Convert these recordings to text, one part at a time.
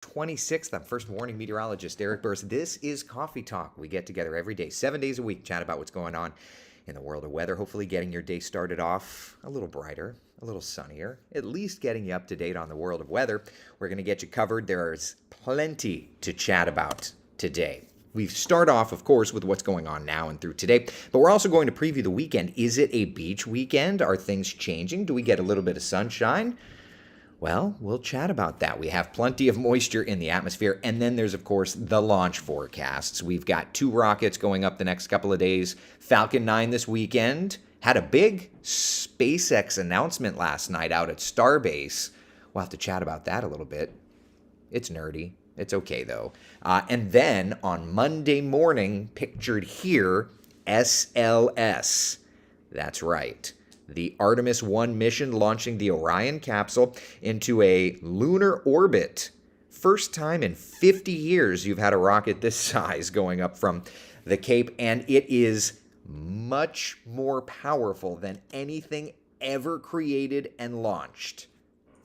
26th. I'm first warning meteorologist Eric Burris. This is Coffee Talk. We get together every day, 7 days a week, chat about what's going on in the world of weather. Hopefully, getting your day started off a little brighter, a little sunnier, at least getting you up to date on the world of weather. We're going to get you covered. There's plenty to chat about today. We start off, of course, with what's going on now and through today, but we're also going to preview the weekend. Is it a beach weekend? Are things changing? Do we get a little bit of sunshine? Well, we'll chat about that. We have plenty of moisture in the atmosphere. And then there's, of course, the launch forecasts. We've got 2 rockets going up the next couple of days. Falcon 9 this weekend. Had a big SpaceX announcement last night out at Starbase. We'll have to chat about that a little bit. It's nerdy. It's okay, though. And then on Monday morning, pictured here, SLS. That's right. The Artemis 1 mission launching the Orion capsule into a lunar orbit. First time in 50 years you've had a rocket this size going up from the Cape, and it is much more powerful than anything ever created and launched.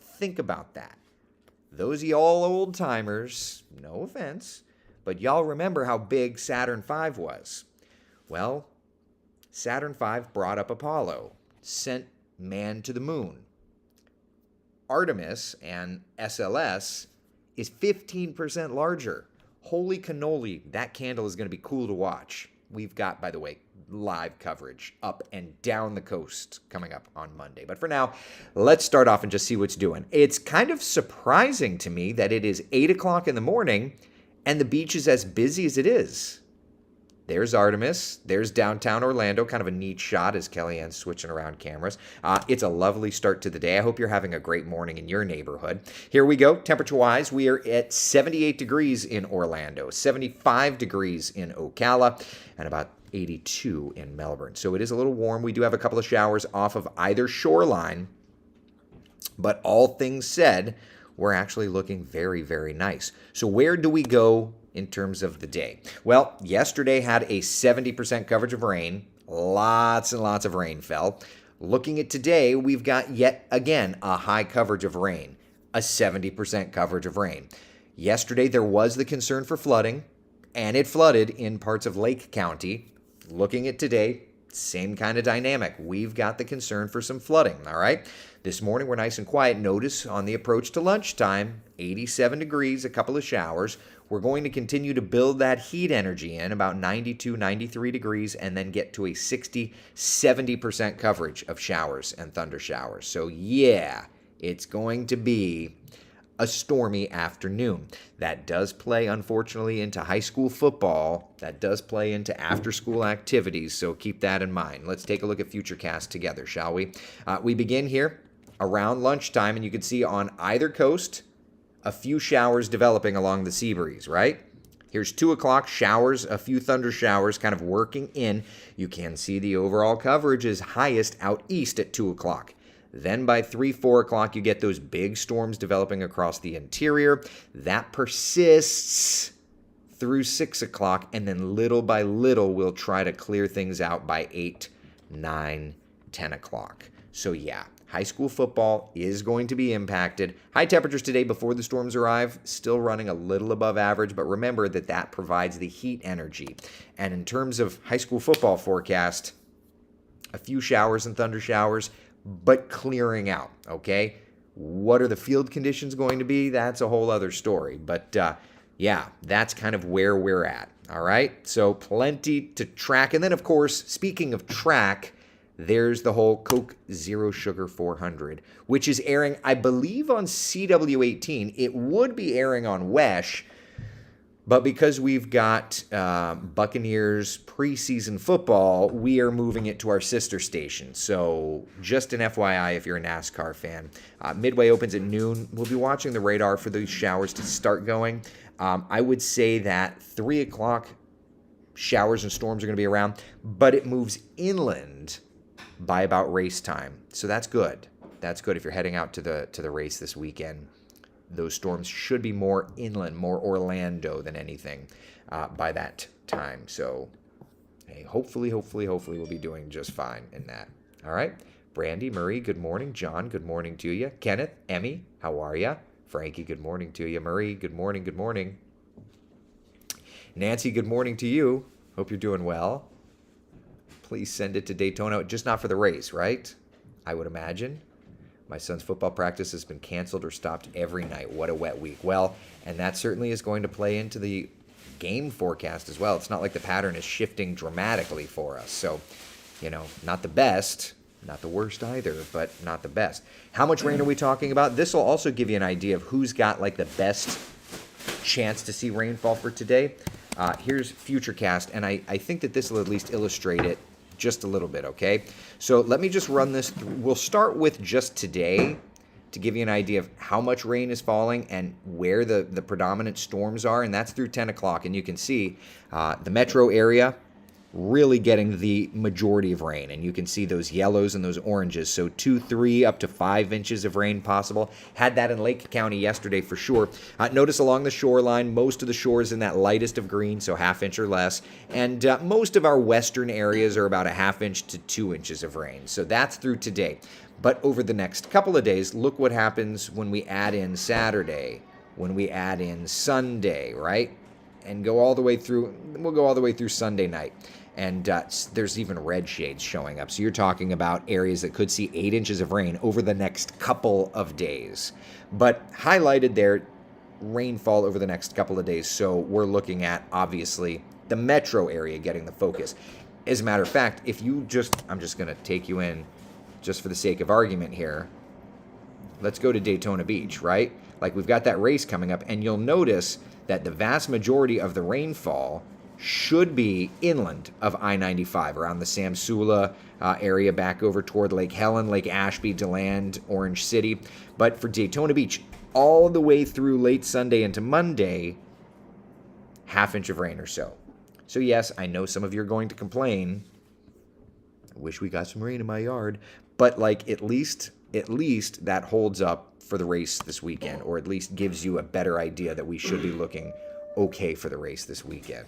Think about that. Those of y'all old timers, no offense, but y'all remember how big Saturn V was. Well, Saturn V brought up Apollo, sent man to the moon. Artemis and SLS is 15% larger. Holy cannoli, that candle is going to be cool to watch. We've got, by the way, live coverage up and down the coast coming up on Monday. But for now, let's start off and just see what's doing. It's kind of surprising to me that it is 8 o'clock in the morning and the beach is as busy as it is. There's Artemis. There's downtown Orlando. Kind of a neat shot as Kellyanne's switching around cameras. It's a lovely start to the day. I hope you're having a great morning in your neighborhood. Here we go. Temperature-wise, we are at 78 degrees in Orlando, 75 degrees in Ocala, and about 82 in Melbourne. So it is a little warm. We do have a couple of showers off of either shoreline. But all things said, we're actually looking very, very nice. So where do we go in terms of the day? Well, yesterday had a 70% coverage of rain. Lots and lots of rain fell. Looking at today, we've got yet again a high coverage of rain, a 70% coverage of rain. Yesterday, there was the concern for flooding, and it flooded in parts of Lake County. Looking at today, same kind of dynamic. We've got the concern for some flooding, all right? This morning, we're nice and quiet. Notice on the approach to lunchtime, 87 degrees, a couple of showers. We're going to continue to build that heat energy in about 92, 93 degrees, and then get to a 60, 70% coverage of showers and thunder showers. So yeah, it's going to be a stormy afternoon. That does play, unfortunately, into high school football. That does play into after-school activities, so keep that in mind. Let's take a look at Futurecast together, shall we? We begin here around lunchtime, and you can see on either coast a few showers developing along the sea breeze, right? Here's 2 o'clock, showers, a few thunder showers kind of working in. You can see the overall coverage is highest out east at 2 o'clock. Then by 3, 4 o'clock, you get those big storms developing across the interior. That persists through 6 o'clock, and then little by little, we'll try to clear things out by 8, 9, 10 o'clock. So yeah, high school football is going to be impacted. High temperatures today before the storms arrive, still running a little above average, but remember that that provides the heat energy. And in terms of high school football forecast, a few showers and thunder showers, but clearing out, okay? What are the field conditions going to be? That's a whole other story. But yeah, that's kind of where we're at, all right? So plenty to track. And then, of course, speaking of track, there's the whole Coke Zero Sugar 400, which is airing, I believe, on CW18. It would be airing on WESH, but because we've got Buccaneers preseason football, we are moving it to our sister station. So just an FYI if you're a NASCAR fan. Midway opens at noon. We'll be watching the radar for those showers to start going. I would say that 3 o'clock showers and storms are going to be around, but it moves inland by about race time. So that's good. That's good if you're heading out to the race this weekend. Those storms should be more inland, more Orlando than anything by that time. So, hey, hopefully we'll be doing just fine in that. All right. Brandy, Murray, good morning. John, good morning to you. Kenneth, Emmy, how are you? Frankie, good morning to you. Marie, good morning, good morning. Nancy, good morning to you. Hope you're doing well. Please send it to Daytona, just not for the race, right? I would imagine. My son's football practice has been canceled or stopped every night. What a wet week. Well, and that certainly is going to play into the game forecast as well. It's not like the pattern is shifting dramatically for us. So, not the best, not the worst either, but not the best. How much rain are we talking about? This will also give you an idea of who's got like the best chance to see rainfall for today. Here's Futurecast, and I think that this will at least illustrate it just a little bit, okay? So let me just run this through. We'll start with just today to give you an idea of how much rain is falling and where the predominant storms are, and that's through 10 o'clock. And you can see the metro area really getting the majority of rain, and you can see those yellows and those oranges. So 2, 3, up to 5 inches of rain possible. Had that in Lake County yesterday for sure. Notice along the shoreline, most of the shore is in that lightest of green, so 1/2 inch or less. And most of our western areas are about 1/2 inch to 2 inches of rain. So that's through today. But over the next couple of days, look what happens when we add in Saturday, when we add in Sunday, right? And go all the way through, we'll go all the way through Sunday night. And there's even red shades showing up. So you're talking about areas that could see 8 inches of rain over the next couple of days. But highlighted there, rainfall over the next couple of days. So we're looking at, obviously, the metro area getting the focus. As a matter of fact, if you I'm just going to take you in just for the sake of argument here. Let's go to Daytona Beach, right? Like we've got that race coming up, and you'll notice that the vast majority of the rainfall should be inland of I-95, around the Samsula area, back over toward Lake Helen, Lake Ashby, DeLand, Orange City. But for Daytona Beach, all the way through late Sunday into Monday, 1/2 inch of rain or so. So yes, I know some of you are going to complain. I wish we got some rain in my yard. But like at least that holds up for the race this weekend, or at least gives you a better idea that we should be looking okay for the race this weekend.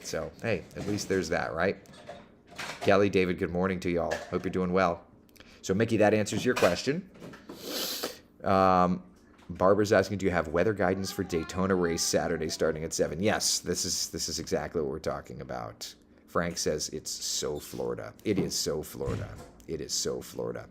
So, hey, at least there's that, right? Kelly, David, good morning to y'all. Hope you're doing well. So, Mickey, that answers your question. Barbara's asking, do you have weather guidance for Daytona race Saturday starting at 7? Yes, this is exactly what we're talking about. Frank says it's so Florida. It is so Florida. It is so Florida.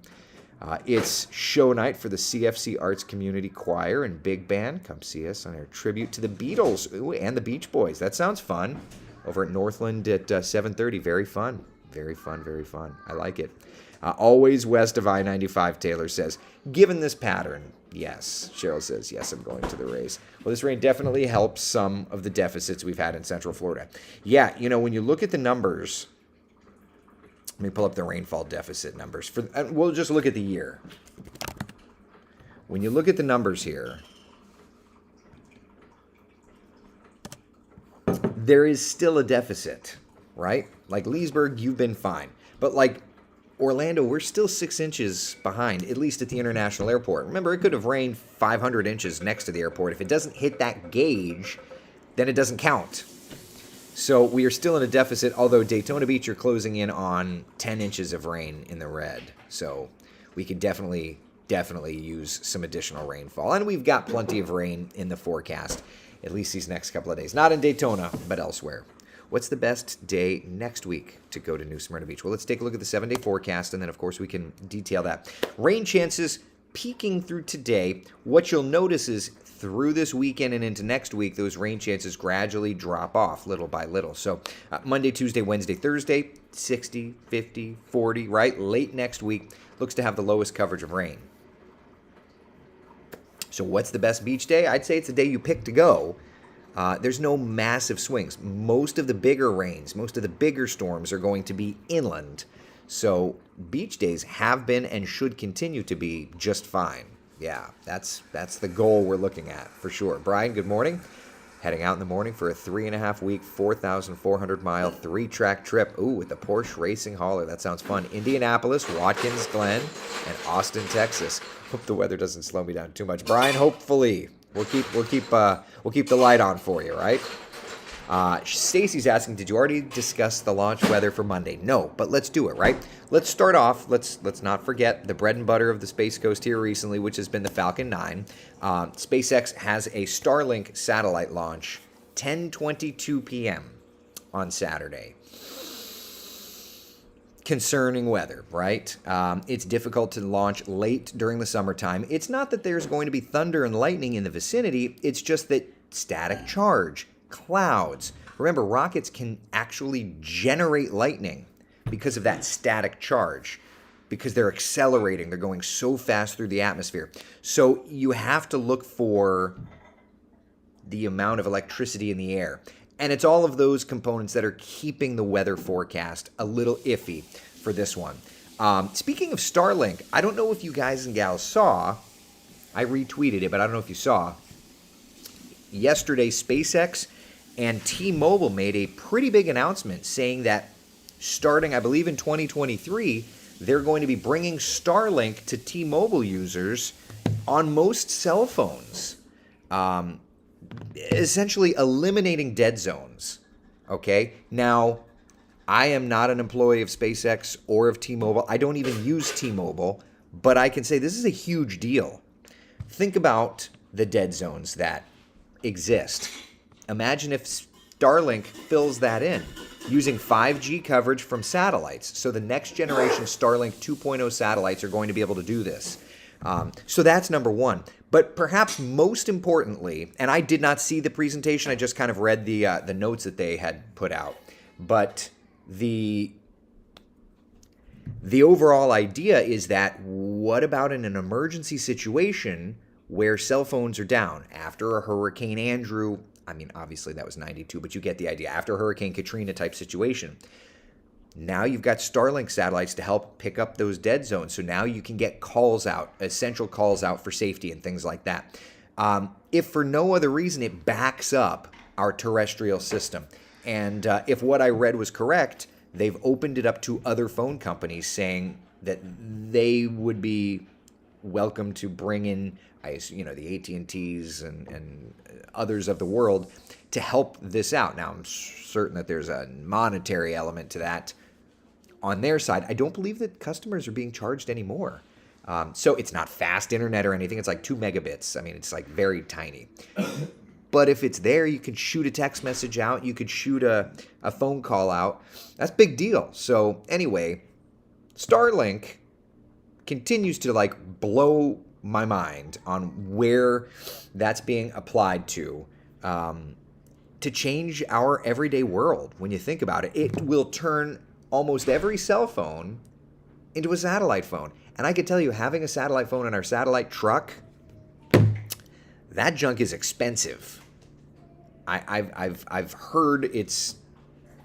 It's show night for the CFC Arts Community Choir and Big Band. Come see us on our tribute to the Beatles and the Beach Boys. That sounds fun. Over at Northland at 7:30. Very fun. Very fun, very fun. I like it. Always west of I-95, Taylor says. Given this pattern, yes. Cheryl says, yes, I'm going to the race. Well, this rain definitely helps some of the deficits we've had in Central Florida. Yeah, when you look at the numbers, let me pull up the rainfall deficit numbers. We'll just look at the year. When you look at the numbers here, there is still a deficit, right? Like Leesburg, you've been fine. But like Orlando, we're still 6 inches behind, at least at the International Airport. Remember, it could have rained 500 inches next to the airport. If it doesn't hit that gauge, then it doesn't count. So we are still in a deficit, although Daytona Beach, you're closing in on 10 inches of rain in the red. So we could definitely use some additional rainfall. And we've got plenty of rain in the forecast, at least these next couple of days. Not in Daytona, but elsewhere. What's the best day next week to go to New Smyrna Beach? Well, let's take a look at the 7-day forecast, and then, of course, we can detail that. Rain chances peaking through today. What you'll notice is through this weekend and into next week, those rain chances gradually drop off little by little. So Monday, Tuesday, Wednesday, Thursday, 60, 50, 40, right? Late next week looks to have the lowest coverage of rain. So what's the best beach day? I'd say it's the day you pick to go. There's no massive swings. Most of the bigger rains, most of the bigger storms are going to be inland. So beach days have been and should continue to be just fine. Yeah, that's the goal we're looking at for sure. Brian, good morning. Heading out in the morning for a 3.5-week, 4,400-mile, 3-track trip. Ooh, with the Porsche Racing Hauler. That sounds fun. Indianapolis, Watkins Glen, and Austin, Texas. Hope the weather doesn't slow me down too much. Brian, hopefully we'll keep the light on for you, right? Stacy's asking, did you already discuss the launch weather for Monday? No, but let's do it, right? Let's start off. Let's not forget the bread and butter of the Space Coast here recently, which has been the Falcon 9. SpaceX has a Starlink satellite launch 10:22 p.m. on Saturday. Concerning weather, right? It's difficult to launch late during the summertime. It's not that there's going to be thunder and lightning in the vicinity. It's just that static charge, clouds. Remember, rockets can actually generate lightning because of that static charge, because they're accelerating. They're going so fast through the atmosphere. So you have to look for the amount of electricity in the air. And it's all of those components that are keeping the weather forecast a little iffy for this one. Speaking of Starlink, I don't know if you guys and gals saw, I retweeted it, but I don't know if you saw. Yesterday, SpaceX and T-Mobile made a pretty big announcement saying that starting, I believe, in 2023, they're going to be bringing Starlink to T-Mobile users on most cell phones. Essentially eliminating dead zones. Okay? Now, I am not an employee of SpaceX or of T-Mobile. I don't even use T-Mobile, but I can say this is a huge deal. Think about the dead zones that exist. Imagine if Starlink fills that in using 5G coverage from satellites. So the next generation Starlink 2.0 satellites are going to be able to do this. So that's number one. But perhaps most importantly, and I did not see the presentation, I just kind of read the notes that they had put out. But the overall idea is that what about in an emergency situation where cell phones are down after a Hurricane Andrew? I mean, obviously that was 92, but you get the idea. After a Hurricane Katrina type situation. Now you've got Starlink satellites to help pick up those dead zones. So now you can get calls out, essential calls out for safety and things like that. If for no other reason, it backs up our terrestrial system. And if what I read was correct, they've opened it up to other phone companies saying that they would be welcome to bring in, the AT&Ts and others of the world to help this out. Now, I'm certain that there's a monetary element to that on their side. I don't believe that customers are being charged anymore. So it's not fast internet or anything. It's like 2 megabits. I mean, it's like very tiny. But if it's there, you can shoot a text message out. You could shoot a phone call out. That's a big deal. So anyway, Starlink continues to blow my mind on where that's being applied to change our everyday world. When you think about it, it will turn almost every cell phone into a satellite phone. And I can tell you, having a satellite phone in our satellite truck, that junk is expensive. I've heard it's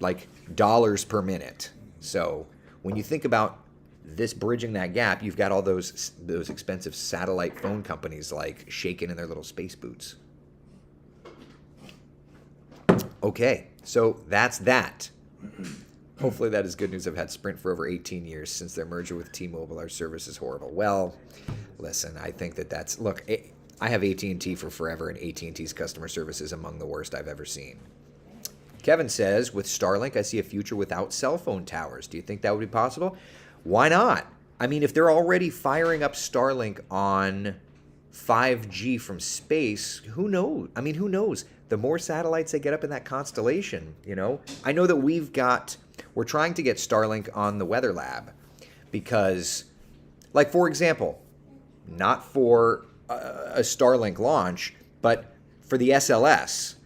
like dollars per minute. So when you think about this bridging that gap, you've got all those expensive satellite phone companies shaking in their little space boots. Okay, so that's that. Hopefully that is good news. I've had Sprint for over 18 years since their merger with T-Mobile. Our service is horrible. Well, listen, I think look, I have AT&T for forever, and AT&T's customer service is among the worst I've ever seen. Kevin says, with Starlink, I see a future without cell phone towers. Do you think that would be possible? Why not? I mean, if they're already firing up Starlink on 5G from space, who knows? I mean, who knows? The more satellites they get up in that constellation, I know that we're trying to get Starlink on the Weather Lab because, for example, not for a Starlink launch, but for the SLS,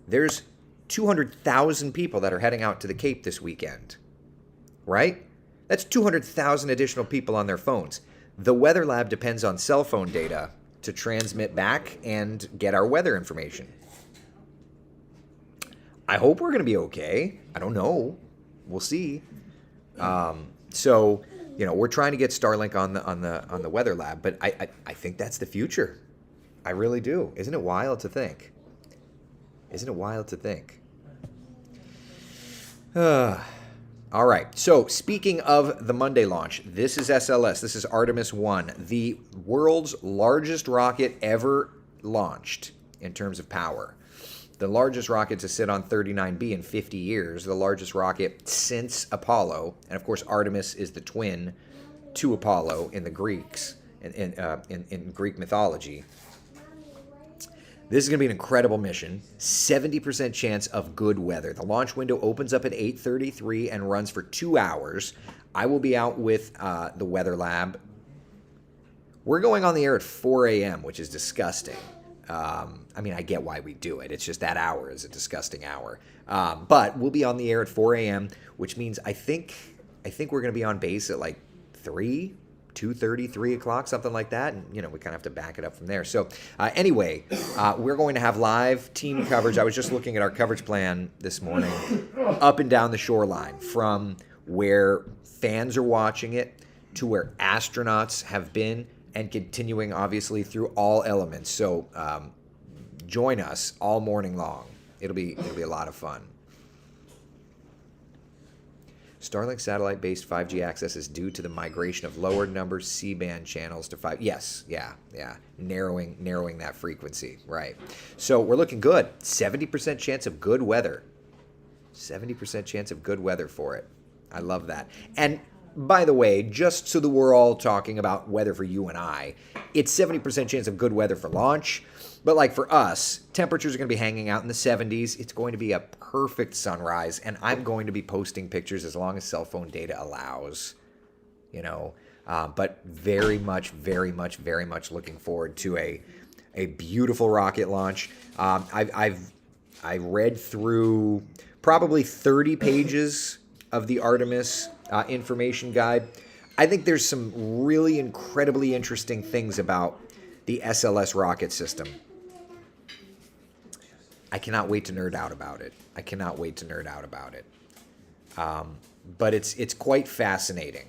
there's 200,000 people that are heading out to the Cape this weekend, right? That's 200,000 additional people on their phones. The Weather Lab depends on cell phone data to transmit back and get our weather information. I hope we're going to be okay. I don't know. We'll see. So, we're trying to get Starlink on the Weather Lab, but I think that's the future. I really do. Isn't it wild to think? All right. So speaking of the Monday launch, this is SLS. This is Artemis 1, the world's largest rocket ever launched in terms of power. the largest rocket to sit on 39B in 50 years, the largest rocket since Apollo. And of course, Artemis is the twin to Apollo in the Greeks, in Greek mythology. This is going to be an incredible mission. 70% chance of good weather. The launch window opens up at 8:33 and runs for 2 hours. I will be out with the weather lab. We're going on the air at 4 a.m., which is disgusting. I mean, I get why we do it. It's just that hour is a disgusting hour. But we'll be on the air at 4 a.m., which means I think we're going to be on base at like 2:30, 3 o'clock, something like that. And, we kind of have to back it up from there. So anyway, we're going to have live team coverage. I was just looking at our coverage plan this morning, up and down the shoreline, from where fans are watching it to where astronauts have been, and continuing, obviously, through all elements. So join us all morning long. It'll be a lot of fun. Starlink satellite-based 5G access is due to the migration of lower number C-band channels to 5. Yes, yeah. Narrowing that frequency, right. So we're looking good. 70% chance of good weather. 70% chance of good weather for it. I love that. And by the way, just so that we're all talking about weather for you and I, it's 70% chance of good weather for launch. But like for us, temperatures are going to be hanging out in the 70s. It's going to be a perfect sunrise, and I'm going to be posting pictures as long as cell phone data allows, but very much looking forward to a beautiful rocket launch. I read through probably 30 pages of the Artemis information guide. I think there's some really incredibly interesting things about the SLS rocket system. I cannot wait to nerd out about it. But it's quite fascinating.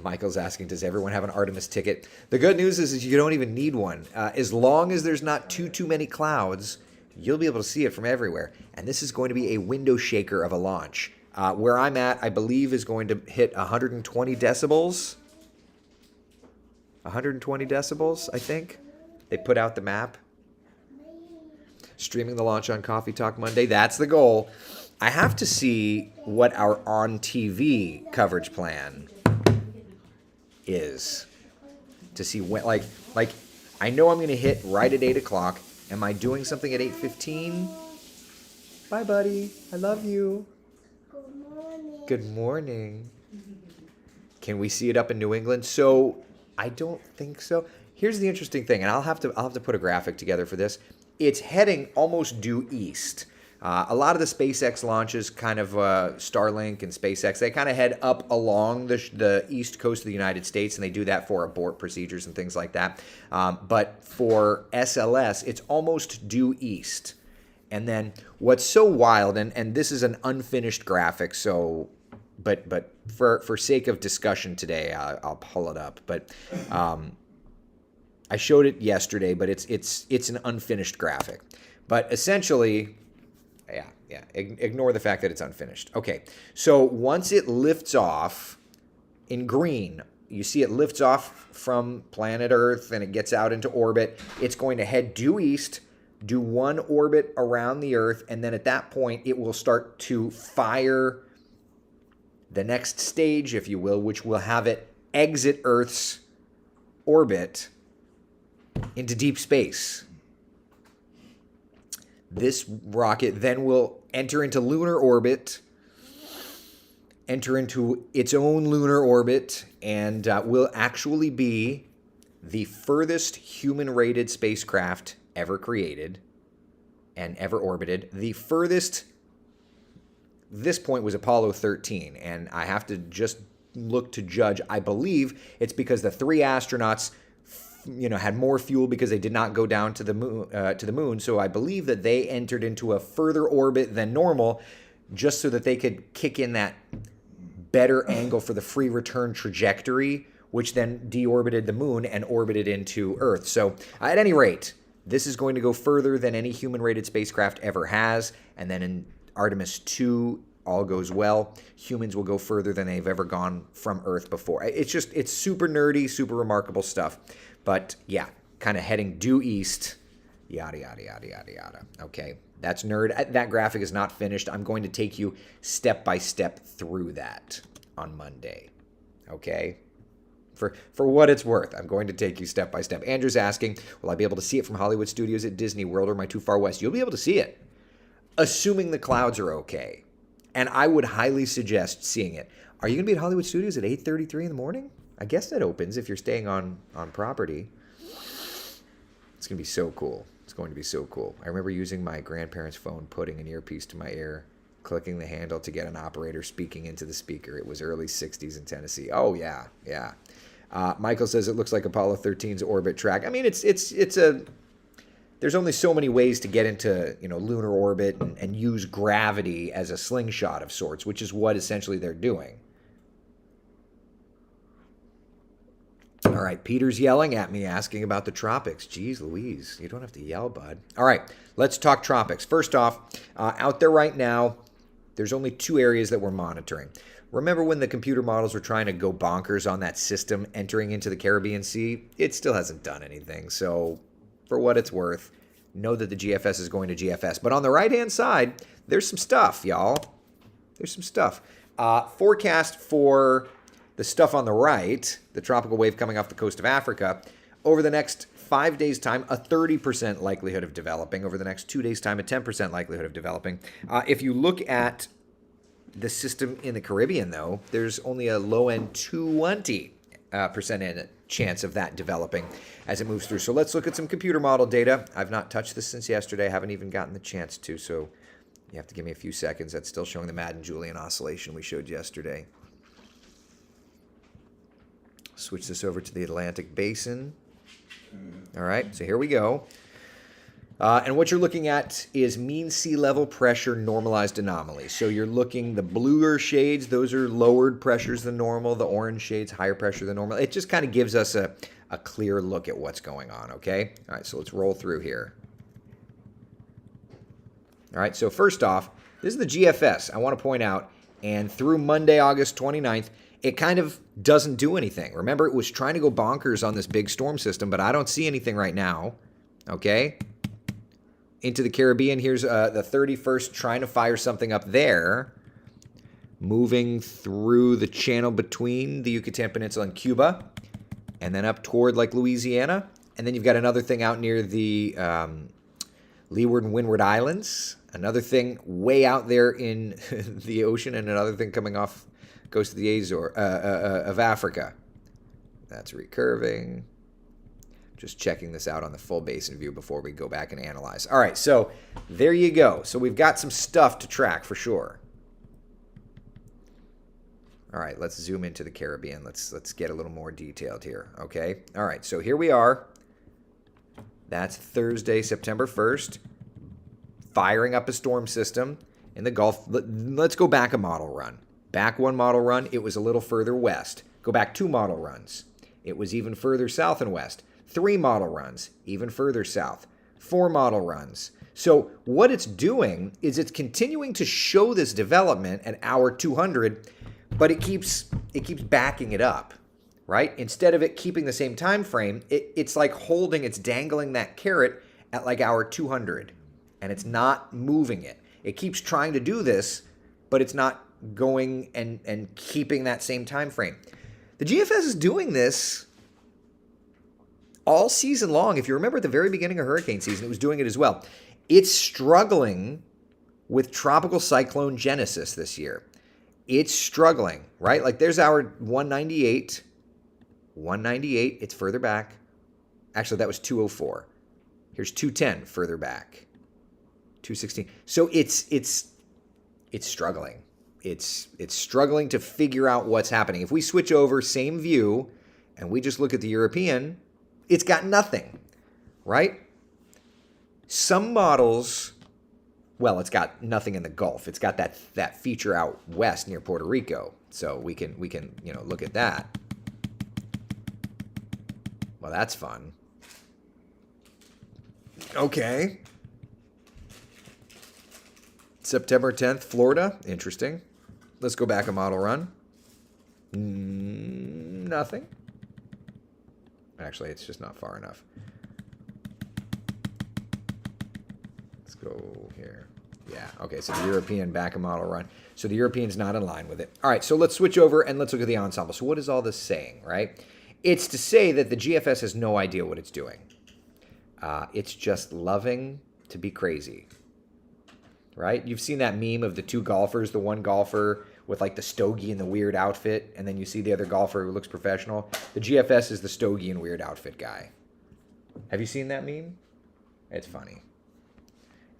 Michael's asking, does everyone have an Artemis ticket? The good news is you don't even need one. As long as there's not too many clouds, you'll be able to see it from everywhere. And this is going to be a window shaker of a launch. Where I'm at, I believe, is going to hit 120 decibels. 120 decibels, I think. They put out the map. Streaming the launch on Coffee Talk Monday. That's the goal. I have to see what our on-TV coverage plan is. To see when, like I know I'm going to hit right at 8 o'clock. Am I doing something at 8:15? Bye, buddy. I love you. Good morning. Can we see it up in New England? So I don't think so. Here's the interesting thing, and I'll have to put a graphic together for this. It's heading almost due east. A lot of the SpaceX launches, kind of Starlink and SpaceX, they kind of head up along the east coast of the United States, and they do that for abort procedures and things like that. But for SLS, it's almost due east. And then what's so wild, and this is an unfinished graphic, so, but for sake of discussion today, I'll pull it up. But I showed it yesterday, but it's an unfinished graphic. But essentially, yeah, ignore the fact that it's unfinished. Okay, so once it lifts off in green, you see it lifts off from planet Earth and it gets out into orbit. It's going to head due east, do one orbit around the Earth, and then at that point, it will start to fire the next stage, if you will, which will have it exit Earth's orbit into deep space. This rocket then will enter into lunar orbit, enter into its own lunar orbit, and will actually be the furthest human-rated spacecraft ever created and ever orbited. The furthest, this point, was Apollo 13, and I have to just look to judge. I believe it's because the 3 astronauts had more fuel because they did not go down to the moon. So I believe that they entered into a further orbit than normal, just so that they could kick in that better angle for the free return trajectory, which then deorbited the moon and orbited into Earth. So at any rate, this is going to go further than any human-rated spacecraft ever has. And then in Artemis 2, all goes well, humans will go further than they've ever gone from Earth before. It's super nerdy, super remarkable stuff. But yeah, kind of heading due east Yada, yada, yada, yada, yada. Okay, that's nerd. That graphic is not finished. I'm going to take you step by step through that on Monday. Okay? For what it's worth, I'm going to take you step by step. Andrew's asking, will I be able to see it from Hollywood Studios at Disney World, or am I too far west? You'll be able to see it, assuming the clouds are okay. And I would highly suggest seeing it. Are you going to be at Hollywood Studios at 8:33 in the morning? I guess that opens if you're staying on property. It's going to be so cool. It's going to be so cool. I remember using my grandparents' phone, putting an earpiece to my ear, clicking the handle to get an operator speaking into the speaker. It was early 60s in Tennessee. Oh, yeah, yeah. Michael says it looks like Apollo 13's orbit track. I mean, it's a... There's only so many ways to get into, lunar orbit and use gravity as a slingshot of sorts, which is what essentially they're doing. All right, Peter's yelling at me, asking about the tropics. Jeez Louise, you don't have to yell, bud. All right, let's talk tropics. First off, out there right now, there's only 2 areas that we're monitoring. Remember when the computer models were trying to go bonkers on that system entering into the Caribbean Sea? It still hasn't done anything, so for what it's worth, know that the GFS is going to GFS. But on the right-hand side, there's some stuff, y'all. There's some stuff. Forecast for the stuff on the right, the tropical wave coming off the coast of Africa, over the next 5 days' time, a 30% likelihood of developing. Over the next 2 days' time, a 10% likelihood of developing. If you look at the system in the Caribbean, though, there's only a low-end 20% chance of that developing as it moves through. So let's look at some computer model data. I've not touched this since yesterday. I haven't even gotten the chance to, so you have to give me a few seconds. That's still showing the Madden-Julian oscillation we showed yesterday. Switch this over to the Atlantic Basin. All right, so here we go. And what you're looking at is mean sea level pressure normalized anomalies. So you're looking, the bluer shades, those are lowered pressures than normal. The orange shades, higher pressure than normal. It just kind of gives us a clear look at what's going on, okay? All right, so let's roll through here. All right, so first off, this is the GFS, I want to point out. And through Monday, August 29th, it kind of doesn't do anything. Remember, it was trying to go bonkers on this big storm system, but I don't see anything right now, okay? Into the Caribbean, here's the 31st trying to fire something up there, moving through the channel between the Yucatan Peninsula and Cuba, and then up toward like Louisiana. And then you've got another thing out near the Leeward and Windward Islands, another thing way out there in the ocean, and another thing coming off the coast of the Azores of Africa. That's recurving. Just checking this out on the full basin view before we go back and analyze. All right, so there you go. So we've got some stuff to track for sure. All right, let's zoom into the Caribbean. Let's get a little more detailed here, okay? All right, so here we are. That's Thursday, September 1st. Firing up a storm system in the Gulf. Let's go back a model run. Back one model run, it was a little further west. Go back 2 model runs. It was even further south and west. 3 model runs, even further south. 4 model runs. So what it's doing is it's continuing to show this development at hour 200, but it keeps backing it up, right? Instead of it keeping the same time frame, it's like it's dangling that carrot at like hour 200, and it's not moving it. It keeps trying to do this, but it's not going and keeping that same time frame. The GFS is doing this all season long. If you remember at the very beginning of hurricane season, it was doing it as well. It's struggling with Tropical Cyclone Genesis this year. It's struggling, right? Like there's our 198. 198, it's further back. Actually, that was 204. Here's 210 further back. 216. So it's struggling. It's struggling to figure out what's happening. If we switch over, same view, and we just look at the European, it's got nothing, right? Some models, well, it's got nothing in the Gulf. It's got that feature out west near Puerto Rico. So we can look at that. Well, that's fun. Okay. September 10th, Florida. Interesting. Let's go back a model run. Nothing. Actually, it's just not far enough. go here. Yeah, okay, so the European back a model run. So the European's not in line with it. All right, so let's switch over and let's look at the ensemble. So what is all this saying, right? It's to say that the GFS has no idea what it's doing. It's just loving to be crazy, right? You've seen that meme of the two golfers, the one golfer with like the stogie and the weird outfit, and then you see the other golfer who looks professional. The GFS is the stogie and weird outfit guy. Have you seen that meme? It's funny.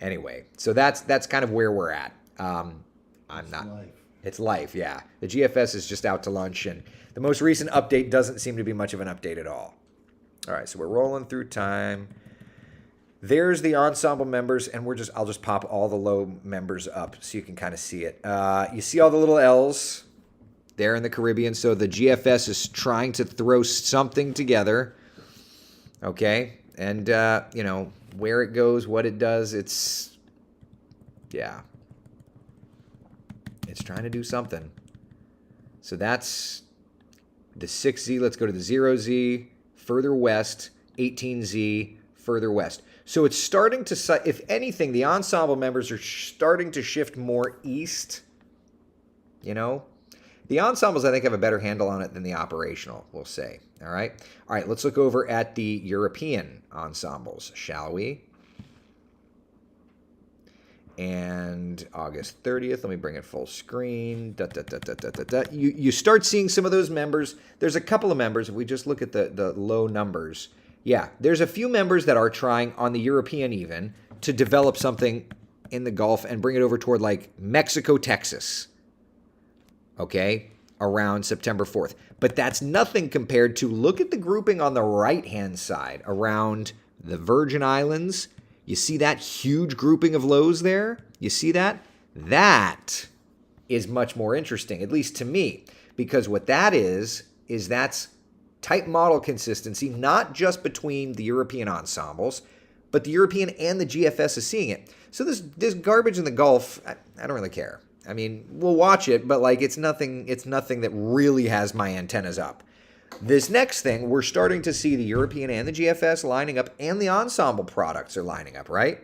Anyway, so that's kind of where we're at. It's life, yeah. The GFS is just out to lunch, and the most recent update doesn't seem to be much of an update at all. All right, so we're rolling through time. There's the ensemble members, and I'll just pop all the low members up so you can kind of see it. You see all the little L's there in the Caribbean. So the GFS is trying to throw something together. Okay, and where it goes, what it does, it's trying to do something. So that's the 6Z. Let's go to the 0Z, further west, 18Z, further west. So it's starting to, if anything, the ensemble members are starting to shift more east. The ensembles, I think, have a better handle on it than the operational, we'll say. All right, let's look over at the European ensembles, shall we? And August 30th, let me bring it full screen. You start seeing some of those members. There's a couple of members. If we just look at the low numbers, yeah, there's a few members that are trying on the European even to develop something in the Gulf and bring it over toward like Mexico, Texas. Okay, around September 4th. But that's nothing compared to, look at the grouping on the right-hand side around the Virgin Islands. You see that huge grouping of lows there? You see that? That is much more interesting, at least to me, because what that is that's type model consistency, not just between the European ensembles, but the European and the GFS is seeing it. So this garbage in the Gulf, I don't really care. I mean, we'll watch it, but like it's nothing that really has my antennas up. This next thing, we're starting to see the European and the GFS lining up, and the ensemble products are lining up, right?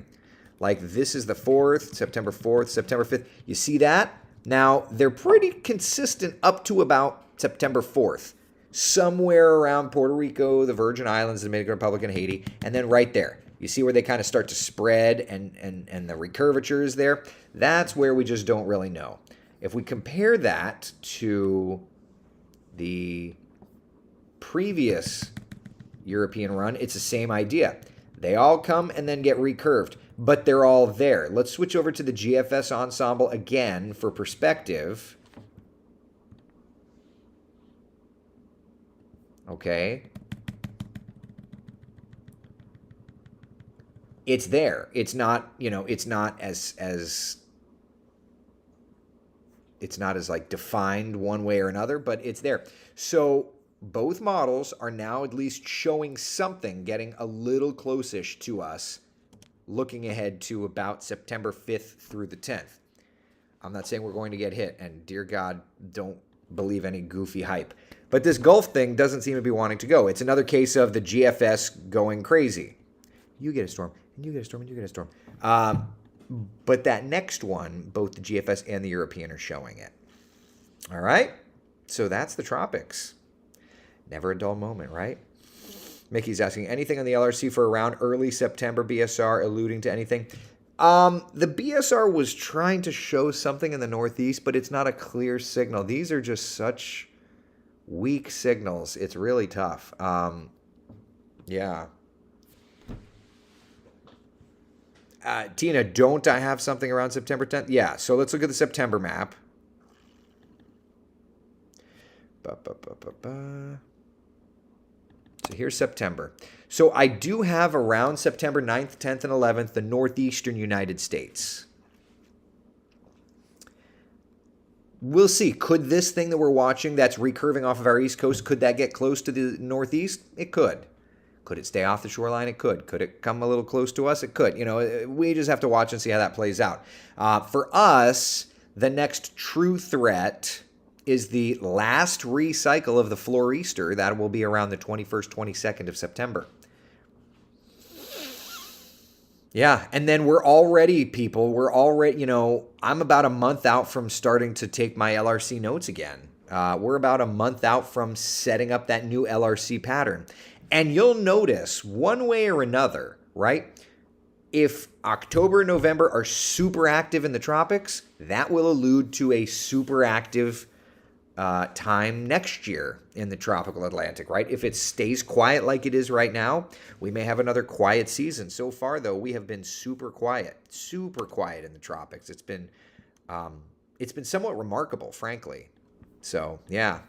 Like this is the 4th, September 4th, September 5th. You see that? Now, they're pretty consistent up to about September 4th. Somewhere around Puerto Rico, the Virgin Islands, the Dominican Republic, and Haiti, and then right there. You see where they kind of start to spread and the recurvature is there? That's where we just don't really know. If we compare that to the previous European run, it's the same idea. They all come and then get recurved, but they're all there. Let's switch over to the GFS ensemble again for perspective. Okay. It's there. It's not, it's not as like defined one way or another, but it's there. So both models are now at least showing something, getting a little close-ish to us, looking ahead to about September 5th through the 10th. I'm not saying we're going to get hit, and dear God, don't believe any goofy hype. But this Gulf thing doesn't seem to be wanting to go. It's another case of the GFS going crazy. You get a storm, and you get a storm, and you get a storm. But that next one, both the GFS and the European are showing it. All right? So that's the tropics. Never a dull moment, right? Mickey's asking, anything on the LRC for around early September BSR alluding to anything? The BSR was trying to show something in the Northeast, but it's not a clear signal. These are just such weak signals. It's really tough. Yeah. Tina, don't I have something around September 10th? Yeah, so let's look at the September map. So here's September. So I do have around September 9th, 10th, and 11th, the northeastern United States. We'll see. Could this thing that we're watching that's recurving off of our east coast, could that get close to the northeast? It could. Could it stay off the shoreline? It could. Could it come a little close to us? It could. We just have to watch and see how that plays out. For us, the next true threat is the last recycle of the Floreaster. That will be around the 21st, 22nd of September. Yeah, and then we're already, people, we're already, I'm about a month out from starting to take my LRC notes again. We're about a month out from setting up that new LRC pattern. And you'll notice one way or another, right? If October and November are super active in the tropics, that will allude to a super active time next year in the tropical Atlantic, right? If it stays quiet like it is right now, we may have another quiet season. So far, though, we have been super quiet in the tropics. It's been somewhat remarkable, frankly. So yeah,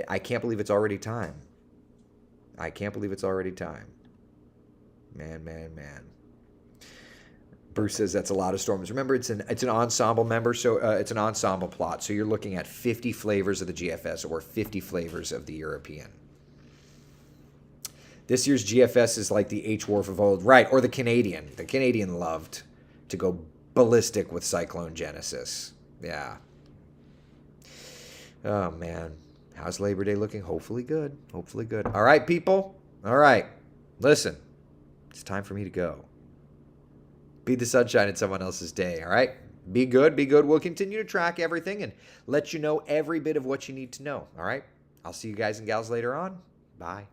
I can't believe it's already time. I can't believe it's already time. Man. Bruce says that's a lot of storms. Remember, it's an ensemble member, so it's an ensemble plot. So you're looking at 50 flavors of the GFS or 50 flavors of the European. This year's GFS is like the H-Wharf of old, right? Or the Canadian. The Canadian loved to go ballistic with Cyclone Genesis. Yeah. Oh man, how's Labor Day looking? Hopefully good. Hopefully good. All right, people. All right, listen. It's time for me to go. Be the sunshine in someone else's day, all right? Be good, be good. We'll continue to track everything and let you know every bit of what you need to know, all right? I'll see you guys and gals later on. Bye.